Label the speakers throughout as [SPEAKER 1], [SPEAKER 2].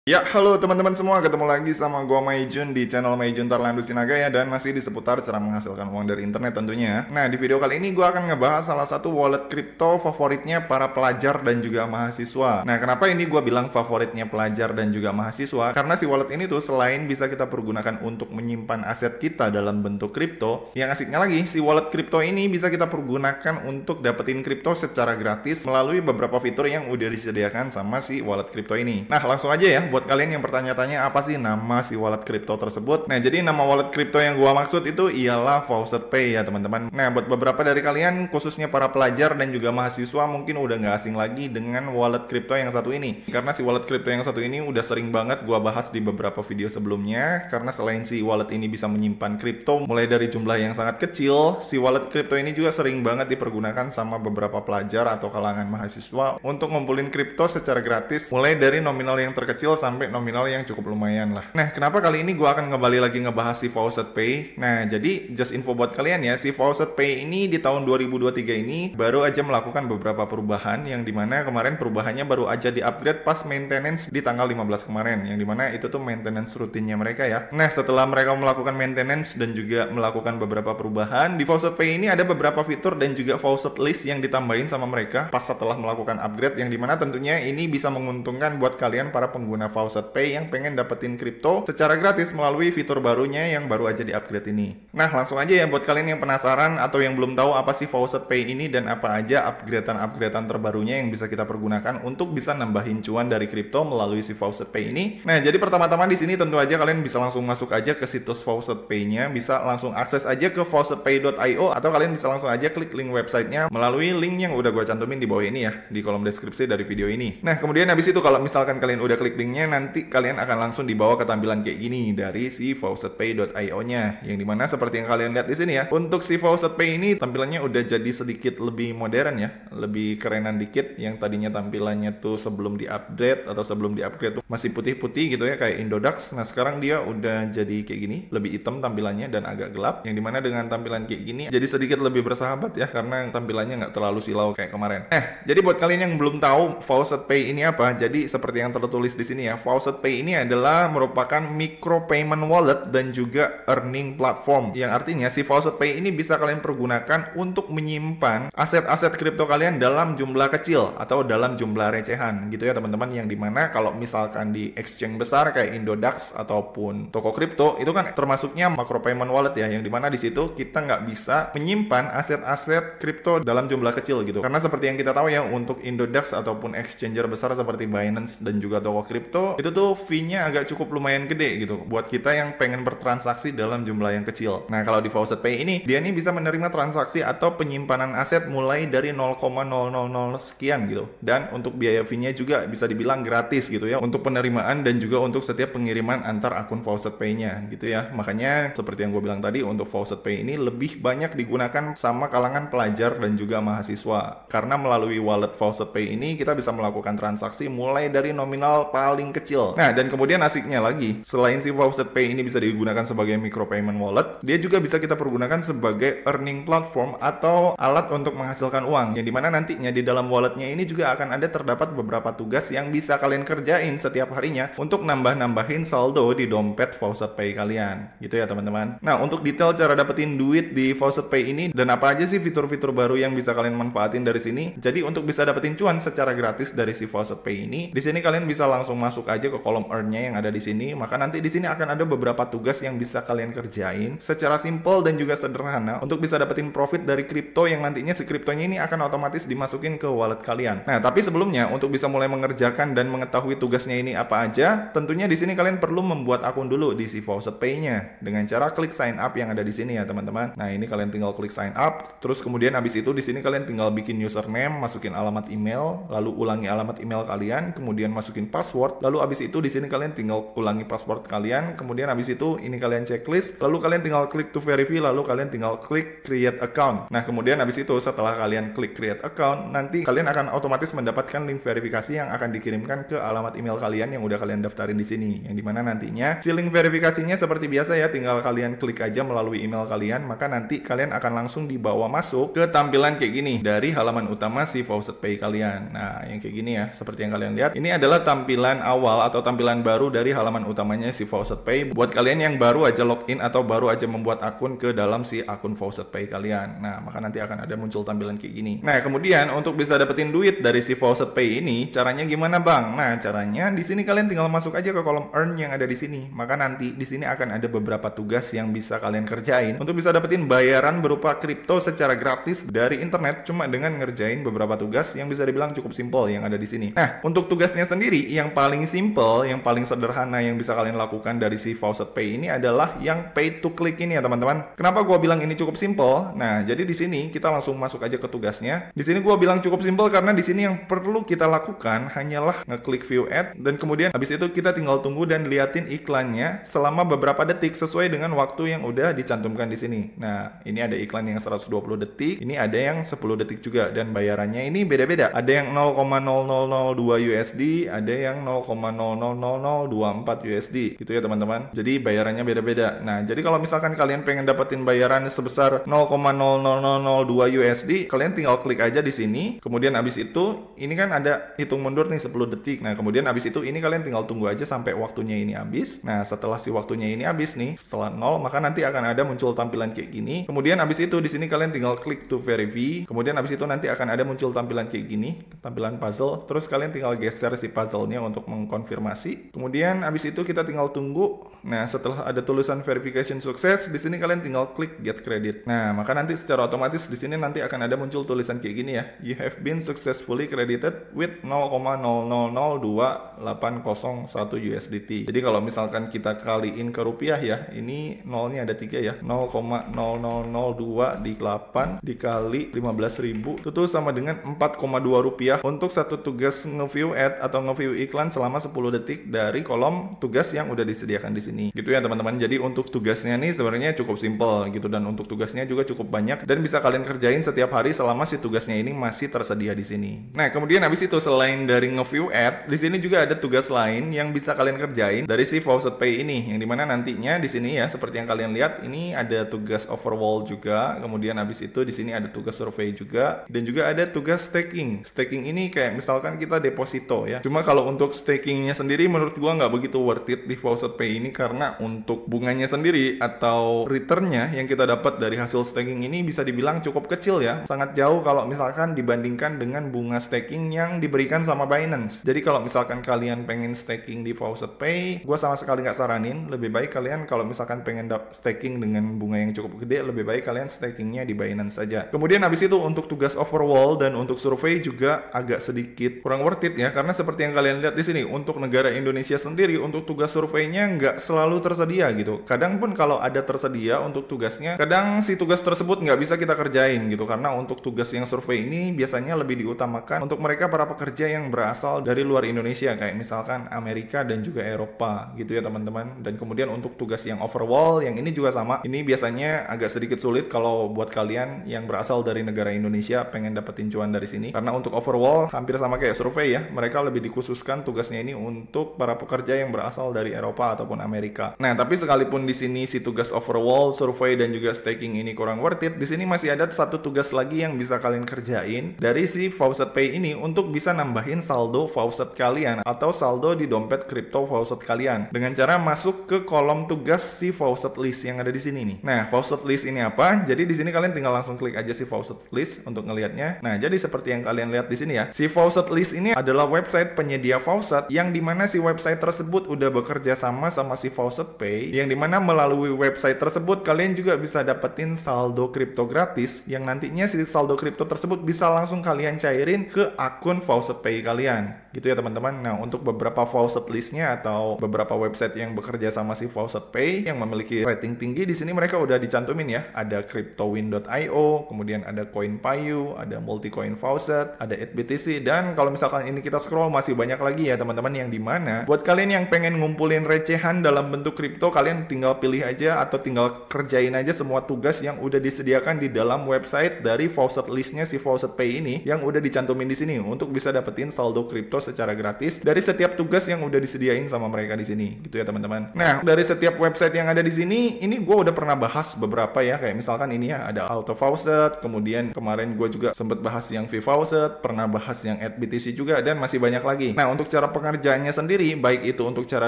[SPEAKER 1] Ya, halo teman-teman semua, ketemu lagi sama gua Maijun di channel Maijun Tarlandu Sinaga ya, dan masih di seputar cara menghasilkan uang dari internet tentunya. Nah, di video kali ini gua akan ngebahas salah satu wallet kripto favoritnya para pelajar dan juga mahasiswa. Nah, kenapa ini gua bilang favoritnya pelajar dan juga mahasiswa? Karena si wallet ini tuh selain bisa kita pergunakan untuk menyimpan aset kita dalam bentuk kripto, yang asiknya lagi, si wallet kripto ini bisa kita pergunakan untuk dapetin kripto secara gratis melalui beberapa fitur yang udah disediakan sama si wallet kripto ini. Nah, langsung aja ya, buat kalian yang bertanya-tanya apa sih nama si wallet kripto tersebut. Nah, jadi nama wallet kripto yang gua maksud itu ialah Faucet Pay ya teman-teman. Nah, buat beberapa dari kalian khususnya para pelajar dan juga mahasiswa mungkin udah nggak asing lagi dengan wallet kripto yang satu ini. Karena si wallet kripto yang satu ini udah sering banget gua bahas di beberapa video sebelumnya. Karena selain si wallet ini bisa menyimpan kripto mulai dari jumlah yang sangat kecil, si wallet kripto ini juga sering banget dipergunakan sama beberapa pelajar atau kalangan mahasiswa untuk ngumpulin kripto secara gratis mulai dari nominal yang terkecil sampai nominal yang cukup lumayan lah. Nah, kenapa kali ini gue akan kembali lagi ngebahas si Faucet Pay? Nah, jadi just info buat kalian ya, si Faucet Pay ini di tahun 2023 ini baru aja melakukan beberapa perubahan, yang dimana kemarin perubahannya baru aja di-upgrade pas maintenance di tanggal 15 kemarin, yang dimana itu tuh maintenance rutinnya mereka ya. Nah, setelah mereka melakukan maintenance dan juga melakukan beberapa perubahan, di Faucet Pay ini ada beberapa fitur dan juga Faucet List yang ditambahin sama mereka pas setelah melakukan upgrade, yang dimana tentunya ini bisa menguntungkan buat kalian para pengguna Faucet Pay yang pengen dapetin kripto secara gratis melalui fitur barunya yang baru aja di-upgrade ini. Nah, langsung aja ya buat kalian yang penasaran atau yang belum tahu apa sih Faucet Pay ini dan apa aja upgradean-upgradean terbarunya yang bisa kita pergunakan untuk bisa nambahin cuan dari kripto melalui si Faucet Pay ini. Nah, jadi pertama-tama di sini tentu aja kalian bisa langsung masuk aja ke situs Faucet Pay-nya, bisa langsung akses aja ke faucetpay.io atau kalian bisa langsung aja klik link websitenya melalui link yang udah gue cantumin di bawah ini ya, di kolom deskripsi dari video ini. Nah, kemudian habis itu kalau misalkan kalian udah klik linknya, nanti kalian akan langsung dibawa ke tampilan kayak gini dari si faucetpay.io-nya, yang dimana seperti yang kalian lihat di sini ya. Untuk si Faucet Pay ini tampilannya udah jadi sedikit lebih modern ya, lebih kerenan dikit. Yang tadinya tampilannya tuh sebelum di-update atau sebelum di-upgrade tuh masih putih-putih gitu ya kayak Indodax. Nah, sekarang dia udah jadi kayak gini, lebih hitam tampilannya dan agak gelap. Yang dimana dengan tampilan kayak gini jadi sedikit lebih bersahabat ya, karena tampilannya nggak terlalu silau kayak kemarin. Jadi buat kalian yang belum tahu Faucet Pay ini apa, jadi seperti yang tertulis di sini ya, Faucet Pay ini adalah merupakan micro payment wallet dan juga earning platform, yang artinya si Faucet Pay ini bisa kalian pergunakan untuk menyimpan aset-aset kripto kalian dalam jumlah kecil atau dalam jumlah recehan gitu ya teman-teman, yang dimana kalau misalkan di exchange besar kayak Indodax ataupun toko kripto itu kan termasuknya macro payment wallet ya, yang dimana di situ kita nggak bisa menyimpan aset-aset kripto dalam jumlah kecil gitu, karena seperti yang kita tahu ya, untuk Indodax ataupun exchanger besar seperti Binance dan juga toko kripto itu tuh fee-nya agak cukup lumayan gede gitu buat kita yang pengen bertransaksi dalam jumlah yang kecil. Nah, kalau di Faucet Pay ini dia nih bisa menerima transaksi atau penyimpanan aset mulai dari 0,000 sekian gitu, dan untuk biaya fee-nya juga bisa dibilang gratis gitu ya untuk penerimaan dan juga untuk setiap pengiriman antar akun Faucet Pay-nya gitu ya. Makanya seperti yang gue bilang tadi, untuk Faucet Pay ini lebih banyak digunakan sama kalangan pelajar dan juga mahasiswa, karena melalui wallet Faucet Pay ini kita bisa melakukan transaksi mulai dari nominal paling kecil. Nah, dan kemudian asiknya lagi, selain si Faucet Pay ini bisa digunakan sebagai micro payment wallet, dia juga bisa kita pergunakan sebagai earning platform atau alat untuk menghasilkan uang, yang dimana nantinya di dalam walletnya ini juga akan ada terdapat beberapa tugas yang bisa kalian kerjain setiap harinya untuk nambah-nambahin saldo di dompet Faucet Pay kalian gitu ya teman-teman. Nah, untuk detail cara dapetin duit di Faucet Pay ini dan apa aja sih fitur-fitur baru yang bisa kalian manfaatin dari sini, jadi untuk bisa dapetin cuan secara gratis dari si Faucet Pay ini, di sini kalian bisa langsung masuk aja ke kolom earn-nya yang ada di sini. Maka nanti di sini akan ada beberapa tugas yang bisa kalian kerjain secara simple dan juga sederhana untuk bisa dapetin profit dari kripto, yang nantinya si kriptonya ini akan otomatis dimasukin ke wallet kalian. Nah, tapi sebelumnya untuk bisa mulai mengerjakan dan mengetahui tugasnya ini apa aja, tentunya di sini kalian perlu membuat akun dulu di si Faucet Pay-nya dengan cara klik sign up yang ada di sini ya teman-teman. Nah, ini kalian tinggal klik sign up, terus kemudian habis itu di sini kalian tinggal bikin username, masukin alamat email, lalu ulangi alamat email kalian, kemudian masukin password, lalu habis itu di sini kalian tinggal ulangi password kalian, kemudian habis itu ini kalian checklist, lalu kalian tinggal klik to verify, lalu kalian tinggal klik create account. Nah, kemudian habis itu setelah kalian klik create account, nanti kalian akan otomatis mendapatkan link verifikasi yang akan dikirimkan ke alamat email kalian yang udah kalian daftarin di sini, yang dimana nantinya si link verifikasinya seperti biasa ya, tinggal kalian klik aja melalui email kalian, maka nanti kalian akan langsung dibawa masuk ke tampilan kayak gini dari halaman utama si Faucet Pay kalian. Nah, yang kayak gini ya, seperti yang kalian lihat, ini adalah tampilan awal atau tampilan baru dari halaman utamanya si Faucet Pay buat kalian yang baru aja login atau baru aja membuat akun ke dalam si akun Faucet Pay kalian. Nah, maka nanti akan ada muncul tampilan kayak gini. Nah, kemudian untuk bisa dapetin duit dari si Faucet Pay ini, caranya gimana, Bang? Nah, caranya di sini kalian tinggal masuk aja ke kolom earn yang ada di sini. Maka nanti di sini akan ada beberapa tugas yang bisa kalian kerjain untuk bisa dapetin bayaran berupa kripto secara gratis dari internet cuma dengan ngerjain beberapa tugas yang bisa dibilang cukup simple yang ada di sini. Nah, untuk tugasnya sendiri yang paling simple, yang paling sederhana yang bisa kalian lakukan dari si Faucet Pay ini adalah yang pay to click ini ya teman-teman. Kenapa gua bilang ini cukup simple? Nah, jadi di sini kita langsung masuk aja ke tugasnya. Di sini gua bilang cukup simple karena di sini yang perlu kita lakukan hanyalah ngeklik view ad dan kemudian habis itu kita tinggal tunggu dan liatin iklannya selama beberapa detik sesuai dengan waktu yang udah dicantumkan di sini. Nah, ini ada iklan yang 120 detik, ini ada yang 10 detik juga dan bayarannya ini beda-beda. Ada yang 0,0002 USD, ada yang 0,000024 USD gitu ya teman-teman. Jadi bayarannya beda-beda. Nah, jadi kalau misalkan kalian pengen dapetin bayaran sebesar 0,00002 USD, kalian tinggal klik aja di sini. Kemudian abis itu ini kan ada hitung mundur nih 10 detik. Nah, kemudian abis itu ini kalian tinggal tunggu aja sampai waktunya ini habis. Nah, setelah si waktunya ini habis nih, setelah 0, maka nanti akan ada muncul tampilan kayak gini. Kemudian abis itu di sini kalian tinggal klik to verify. Kemudian abis itu nanti akan ada muncul tampilan kayak gini, tampilan puzzle. Terus kalian tinggal geser si puzzle-nya untuk mengkonfirmasi. Kemudian abis itu kita tinggal tunggu. Nah, setelah ada tulisan verification sukses, di sini kalian tinggal klik get credit. Nah, maka nanti secara otomatis di sini nanti akan ada muncul tulisan kayak gini ya. You have been successfully credited with 0,0002801 USDT. Jadi kalau misalkan kita kaliin ke rupiah ya, ini nolnya ada 3 ya. 0,0002 di 8 dikali 15.000 itu tuh sama dengan 4,2 rupiah untuk satu tugas nge-view ad atau nge-view iklan selama 10 detik dari kolom tugas yang udah disediakan di sini. Gitu ya teman-teman. Jadi untuk tugasnya nih sebenarnya cukup simple gitu dan untuk tugasnya juga cukup banyak dan bisa kalian kerjain setiap hari selama si tugasnya ini masih tersedia di sini. Nah, kemudian habis itu selain dari nge-view ad, di sini juga ada tugas lain yang bisa kalian kerjain dari si Faucet Pay ini yang dimana nantinya di sini ya seperti yang kalian lihat ini ada tugas overwall juga, kemudian habis itu di sini ada tugas survei juga dan juga ada tugas staking. Staking ini kayak misalkan kita deposito ya. Cuma kalau untuk stakingnya sendiri menurut gua nggak begitu worth it di Faucet Pay ini karena untuk bunganya sendiri atau returnnya yang kita dapat dari hasil staking ini bisa dibilang cukup kecil ya. Sangat jauh kalau misalkan dibandingkan dengan bunga staking yang diberikan sama Binance. Jadi kalau misalkan kalian pengen staking di Faucet Pay, gua sama sekali nggak saranin. Lebih baik kalian kalau misalkan pengen staking dengan bunga yang cukup gede, lebih baik kalian stakingnya di Binance saja. Kemudian habis itu untuk tugas overwall dan untuk survei juga agak sedikit kurang worth it ya, karena seperti yang kalian lihat di sini untuk negara Indonesia sendiri untuk tugas surveinya nggak selalu tersedia gitu. Kadang pun kalau ada tersedia untuk tugasnya, kadang si tugas tersebut nggak bisa kita kerjain gitu karena untuk tugas yang survei ini biasanya lebih diutamakan untuk mereka para pekerja yang berasal dari luar Indonesia kayak misalkan Amerika dan juga Eropa gitu ya teman-teman. Dan kemudian untuk tugas yang overwall yang ini juga sama. Ini biasanya agak sedikit sulit kalau buat kalian yang berasal dari negara Indonesia pengen dapetin cuan dari sini. Karena untuk overwall hampir sama kayak survei ya. Mereka lebih dikhususkan tugasnya ini untuk para pekerja yang berasal dari Eropa ataupun Amerika. Nah, tapi sekalipun di sini si tugas overwall, survei dan juga staking ini kurang worth it, di sini masih ada satu tugas lagi yang bisa kalian kerjain dari si Faucet Pay ini untuk bisa nambahin saldo Faucet kalian atau saldo di dompet kripto Faucet kalian dengan cara masuk ke kolom tugas si Faucet List yang ada di sini nih. Nah, Faucet List ini apa? Jadi di sini kalian tinggal langsung klik aja si Faucet List untuk ngelihatnya. Nah, jadi seperti yang kalian lihat di sini ya. Si Faucet List ini adalah website penyedia faucet yang dimana si website tersebut udah bekerja sama si Faucet Pay, yang dimana melalui website tersebut kalian juga bisa dapetin saldo kripto gratis yang nantinya si saldo kripto tersebut bisa langsung kalian cairin ke akun Faucet Pay kalian. Gitu ya teman-teman. Nah, untuk beberapa Faucet List-nya atau beberapa website yang bekerja sama si Faucet Pay yang memiliki rating tinggi, di sini mereka udah dicantumin ya. Ada CryptoWin.io, kemudian ada CoinPayu, ada Multicoin Faucet, ada ETHBTC, dan kalau misalkan ini kita scroll masih banyak lagi ya teman-teman yang dimana buat kalian yang pengen ngumpulin recehan dalam bentuk kripto, kalian tinggal pilih aja atau tinggal kerjain aja semua tugas yang udah disediakan di dalam website dari Faucet List-nya si Faucet Pay ini yang udah dicantumin di sini untuk bisa dapetin saldo kripto secara gratis dari setiap tugas yang udah disediain sama mereka di sini. Gitu ya teman-teman. Nah, dari setiap website yang ada di sini, ini gue udah pernah bahas beberapa ya, kayak misalkan ini ya ada Auto Faucet, kemudian kemarin gue juga sempet bahas yang V Faucet, pernah bahas yang ETHBTC juga, dan masih banyak lagi. Nah, untuk cara pengerjaannya sendiri, baik itu untuk cara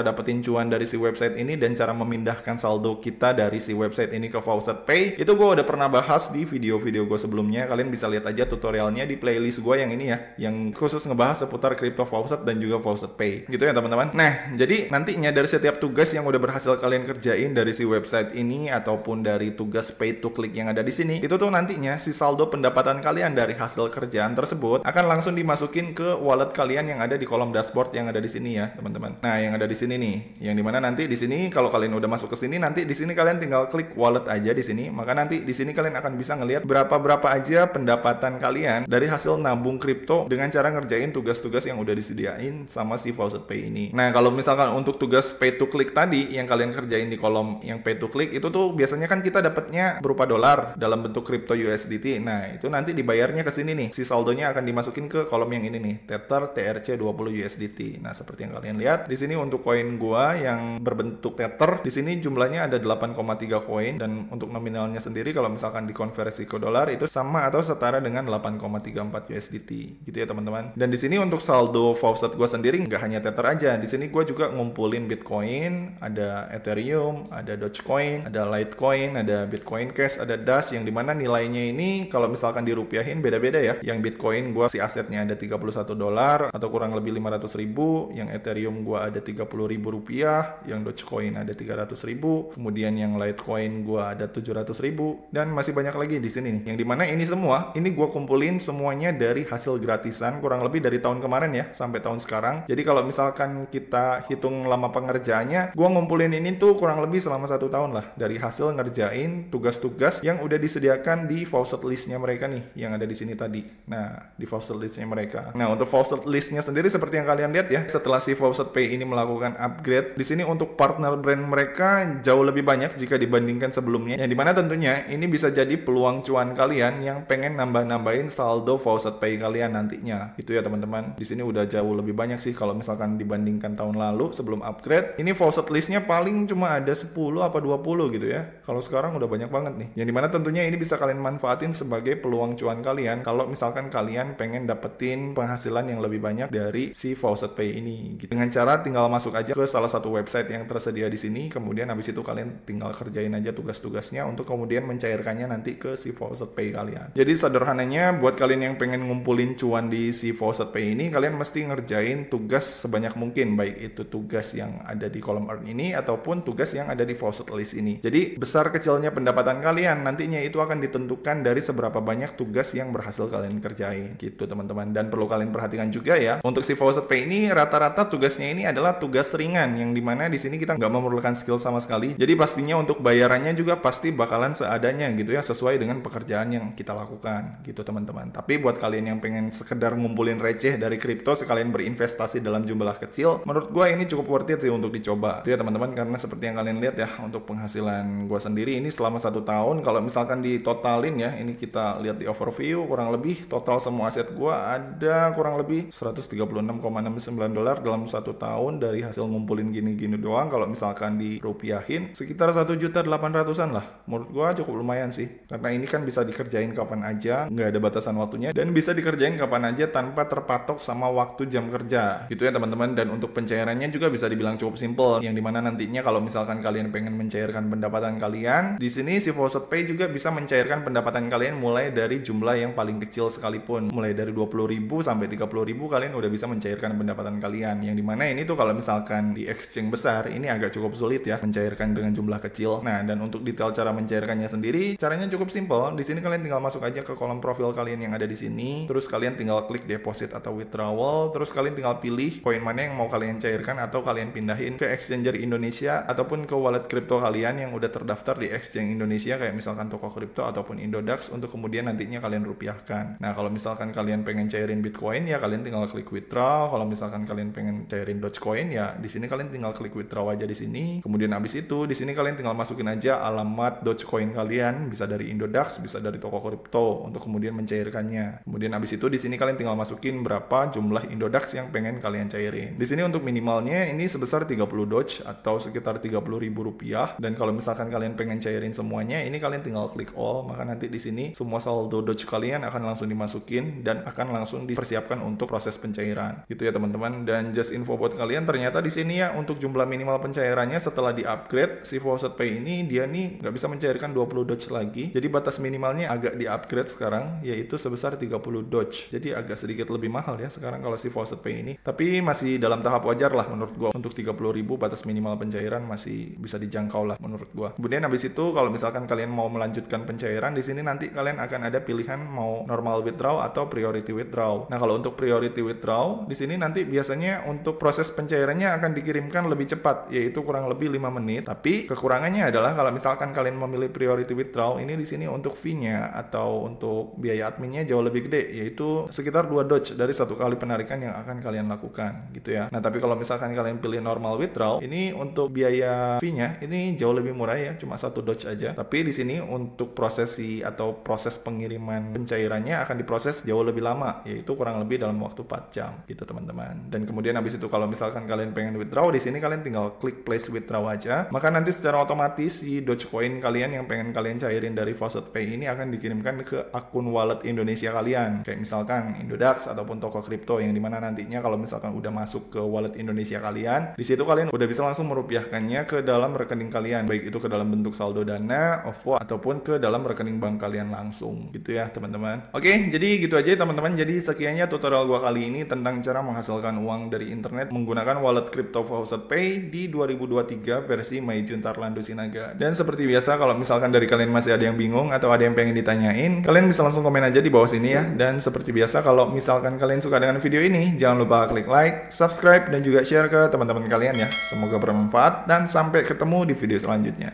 [SPEAKER 1] dapetin cuan dari si website ini dan cara memindahkan saldo kita dari si website ini ke Faucet Pay, itu gue udah pernah bahas di video-video gue sebelumnya. Kalian bisa lihat aja tutorialnya di playlist gue yang ini ya, yang khusus ngebahas seputar crypto Faucet dan juga Faucet Pay gitu ya teman-teman. Nah, jadi nantinya dari setiap tugas yang udah berhasil kalian kerjain dari si website ini ataupun dari tugas pay to click yang ada di sini, itu tuh nantinya si saldo pendapatan kalian dari hasil kerjaan tersebut akan langsung dimasukin ke wallet kalian yang ada di kolom dashboard yang ada di sini ya teman-teman. Nah, yang ada di sini nih, yang dimana nanti di sini kalau kalian udah masuk ke sini, nanti di sini kalian tinggal klik wallet aja di sini. Maka nanti di sini kalian akan bisa ngelihat berapa aja pendapatan kalian dari hasil nabung kripto dengan cara ngerjain tugas-tugas yang udah disediain sama si Faucet Pay ini. Nah, kalau misalkan untuk tugas pay to click tadi yang kalian kerjain di kolom yang pay to click itu tuh biasanya kan kita dapatnya berupa dolar dalam bentuk kripto USDT. Nah, itu nanti dibayarnya ke sini nih. Si saldonya akan dimasukin ke kolom yang ini nih, Tether TRC20 USDT. Nah, seperti yang kalian lihat di sini untuk koin gua yang berbentuk Tether, di sini jumlahnya ada 8,3 koin dan untuk nominalnya sendiri kalau misalkan dikonversi ke dolar itu sama atau setara dengan 8,34 USDT. Gitu ya, teman-teman. Dan di sini untuk saldo Faucet gua sendiri nggak hanya Tether aja. Di sini gua juga ngumpulin Bitcoin, ada Ethereum, ada Dogecoin, ada Litecoin, ada Bitcoin Cash, ada Dash yang dimana nilainya ini kalau misalkan dirupiahin beda-beda ya. Yang Bitcoin gua si asetnya ada 31 dolar atau kurang lebih 500.000, yang Ethereum gua ada 30.000 rupiah, yang Dogecoin ada 300.000, kemudian yang Litecoin gua ada 700.000 dan masih banyak lagi di sini nih. Yang dimana ini semua, ini gua kumpulin semuanya dari hasil gratisan kurang lebih dari tahun kemarin ya sampai tahun sekarang. Jadi kalau misalkan kita hitung lama pengerjaannya, gua ngumpulin ini tuh kurang lebih selama 1 tahun lah dari hasil ngerjain tugas-tugas yang udah disediakan di Faucet listnya mereka nih yang ada di sini tadi. Nah, di Faucet listnya mereka. Nah, untuk Faucet listnya sendiri seperti yang kalian lihat ya, setelah si Faucet Pay ini melakukan upgrade, di sini untuk partner brand mereka jauh lebih banyak jika dibandingkan sebelumnya. Yang dimana tentunya ini bisa jadi peluang cuan kalian yang pengen nambah-nambahin saldo Faucet Pay kalian nantinya. Itu ya teman-teman. Di sini udah jauh lebih banyak sih kalau misalkan dibandingkan tahun lalu sebelum upgrade. Ini Faucet listnya paling cuma ada 10 apa 20 gitu ya. Kalau sekarang udah banyak banget nih. Yang dimana tentunya ini bisa kalian manfaatin sebagai peluang cuan kalian kalau misalkan kalian pengen dapetin penghasilan yang lebih banyak dari si Faucet Pay ini gitu. Dengan cara tinggal masuk aja ke salah satu website yang tersedia di sini, kemudian habis itu kalian tinggal kerjain aja tugas-tugasnya untuk kemudian mencairkannya nanti ke si Faucet Pay kalian. Jadi sederhananya buat kalian yang pengen ngumpulin cuan di si Faucet Pay ini, kalian mesti ngerjain tugas sebanyak mungkin, baik itu tugas yang ada di kolom earn ini ataupun tugas yang ada di Faucet list ini. Jadi besar kecilnya pendapatan kalian nantinya itu akan ditentukan dari seberapa banyak tugas yang berhasil kalian kerjain gitu teman-teman. Dan perlu kalian perhatikan juga ya, untuk si Faucet Pay ini rata-rata tugasnya ini adalah tugas ringan yang dimana di sini kita nggak memerlukan skill sama sekali. Jadi pastinya untuk bayarannya juga pasti bakalan seadanya gitu ya, sesuai dengan pekerjaan yang kita lakukan gitu teman-teman. Tapi buat kalian yang pengen sekedar ngumpulin receh dari kripto sekalian berinvestasi dalam jumlah kecil, menurut gue ini cukup worth it sih untuk dicoba. Itu ya teman-teman, karena seperti yang kalian lihat ya, untuk penghasilan gue sendiri ini selama 1 tahun kalau misalkan ditotalin ya, ini kita lihat di overview, kurang lebih total semua aset gue ada kurang lebih 136,69 dolar dalam 1 tahun dari hasil ngumpulin gini-gini doang. Kalau misalkan dirupiahin sekitar 1.800.000-an lah. Menurut gue cukup lumayan sih, karena ini kan bisa dikerjain kapan aja, nggak ada batasan waktunya, dan bisa dikerjain kapan aja tanpa terpatok sama waktu jam kerja gitu ya teman-teman. Dan untuk pencairannya juga bisa dibilang cukup simple, yang dimana nantinya kalau misalkan kalian pengen mencairkan pendapatan kalian, di sini si Faucet Pay juga bisa mencairkan pendapatan kalian mulai dari jumlah yang paling kecil sekalipun, mulai dari 20.000 sampai 30.000 kalian udah bisa mencairkan pendapatan kalian. Yang dimana ini tuh kalau misalkan di exchange besar ini agak cukup sulit ya mencairkan dengan jumlah kecil. Nah, dan untuk detail cara mencairkannya sendiri, caranya cukup simple. Di sini kalian tinggal masuk aja ke kolom profil kalian yang ada di sini, terus kalian tinggal klik deposit atau withdrawal, terus kalian tinggal pilih koin mana yang mau kalian cairkan atau kalian pindahin ke exchanger Indonesia ataupun ke wallet kripto kalian yang udah terdaftar di exchange Indonesia kayak misalkan Toko Kripto ataupun Indodax, untuk kemudian nantinya kalian rupiahkan. Nah, kalau misalkan kalian pengen cairin Bitcoin ya kalian tinggal klik withdraw. Kalau misalkan kalian pengen cairin Dogecoin ya di sini kalian tinggal klik withdraw aja di sini. Kemudian habis itu di sini kalian tinggal masukin aja alamat Dogecoin kalian, bisa dari Indodax, bisa dari Toko Kripto untuk kemudian mencairkannya. Kemudian habis itu di sini kalian tinggal masukin berapa jumlah Indodax yang pengen kalian cairin. Di sini untuk minimalnya ini sebesar 30 Doge atau sekitar 30.000 rupiah. Dan kalau misalkan kalian pengen cairin semuanya, ini kalian tinggal klik all, maka nanti di sini semua saldo Doge kalian akan langsung dimasukin dan akan langsung dipersiapkan untuk proses pencairan. Gitu ya teman-teman. teman-teman. Dan just info buat kalian, ternyata di sini ya untuk jumlah minimal pencairannya setelah di-upgrade si Faucet Pay ini, dia nih nggak bisa mencairkan 20 Doge lagi. Jadi batas minimalnya agak di-upgrade sekarang, yaitu sebesar 30 Doge. Jadi agak sedikit lebih mahal ya sekarang kalau si Faucet Pay ini. Tapi masih dalam tahap wajar lah menurut gua. Untuk 30.000 batas minimal pencairan masih bisa dijangkau lah menurut gua. Kemudian habis itu kalau misalkan kalian mau melanjutkan pencairan, di sini nanti kalian akan ada pilihan mau normal withdraw atau priority withdraw. Nah, kalau untuk priority withdraw, di sini nanti biasanya untuk proses pencairannya akan dikirimkan lebih cepat, yaitu kurang lebih 5 menit. Tapi kekurangannya adalah kalau misalkan kalian memilih priority withdraw, ini di sini untuk fee-nya atau untuk biaya adminnya jauh lebih gede, yaitu sekitar 2 Doge dari satu kali penarikan yang akan kalian lakukan, gitu ya. Nah, tapi kalau misalkan kalian pilih normal withdraw, ini untuk biaya fee-nya ini jauh lebih murah ya, cuma 1 Doge aja. Tapi di sini untuk prosesi atau proses pengiriman pencairannya akan diproses jauh lebih lama, yaitu kurang lebih dalam waktu 4 jam gitu teman-teman. Dan kemudian habis itu kalau misalkan kalian pengen withdraw, di sini kalian tinggal klik place withdraw aja. Maka nanti secara otomatis si Dogecoin kalian yang pengen kalian cairin dari Faucet Pay ini akan dikirimkan ke akun wallet Indonesia kalian. Kayak misalkan Indodax ataupun toko kripto, yang dimana nantinya kalau misalkan udah masuk ke wallet Indonesia kalian, di situ kalian udah bisa langsung merupiahkannya ke dalam rekening kalian, baik itu ke dalam bentuk saldo Dana, OVO ataupun ke dalam rekening bank kalian langsung gitu ya teman-teman. Oke, jadi gitu aja teman-teman. Jadi sekiannya tutorial gua kali ini tentang cara menghasilkan uang dari internet menggunakan wallet crypto Faucet Pay di 2023 versi Maijun Tarlandu Sinaga. Dan seperti biasa, kalau misalkan dari kalian masih ada yang bingung atau ada yang pengen ditanyain, kalian bisa langsung komen aja di bawah sini ya. Dan seperti biasa, kalau misalkan kalian suka dengan video ini, jangan lupa klik like, subscribe, dan juga share ke teman-teman kalian ya. Semoga bermanfaat dan sampai ketemu di video selanjutnya.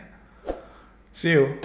[SPEAKER 1] See you.